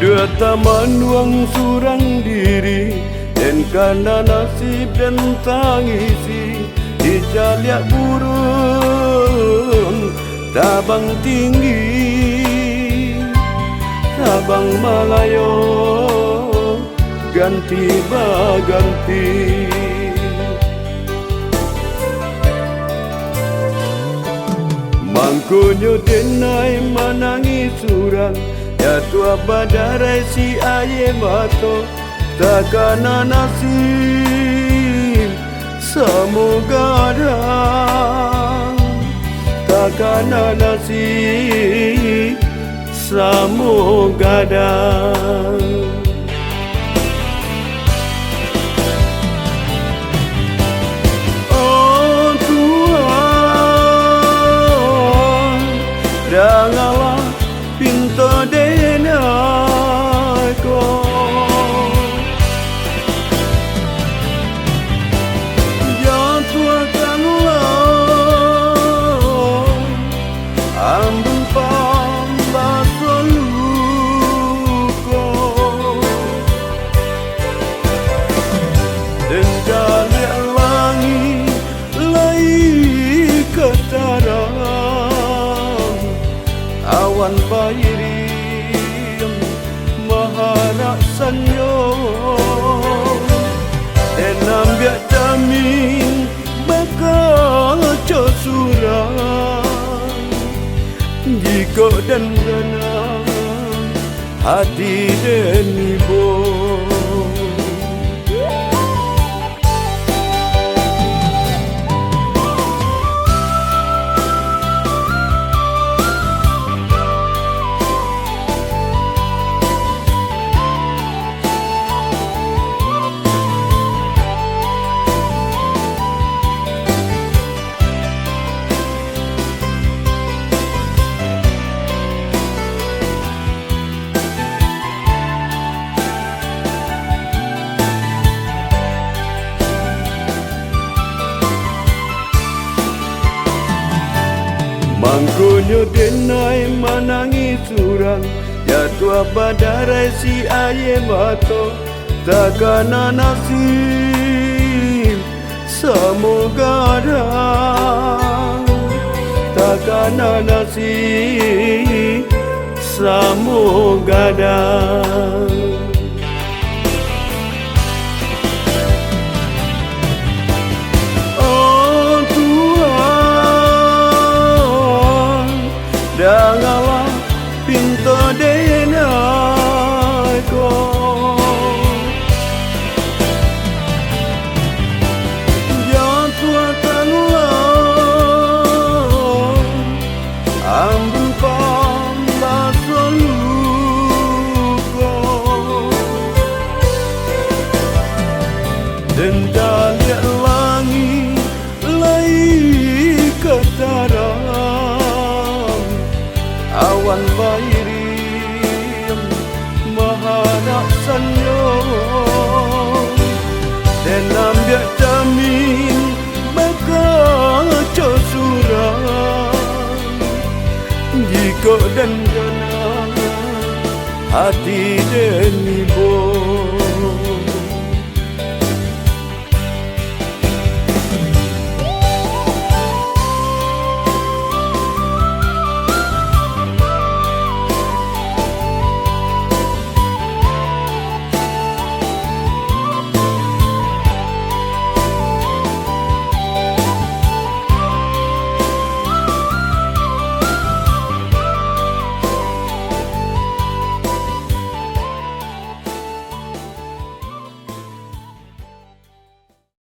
Dua taman wang surang diri, dan karena nasib dan tangisi dijaliak burung tabang tinggi, tabang Malayo ganti baganti. Mangkonyo denai manangi surang, ya tua badarai si aye mato, takana nasib semoga ada, takana nasib semoga ada. Oh Tuhan, janganlah pintu denaiku, ya Tuhanlah ambung pambaso luko, dan jaliak langit lai ketarang, awan pairim maharak sanyo, dan ambiak jamin bakal surang, jika dan renang hati dan ibu. Mangkonyo denai manangi surang, ya tua badarai si aye mato, takana nasib semoga ada, takana nasib semoga ada. Janganlah pintu denaiku, ya Tuhanlah ambung pambaso luko, dan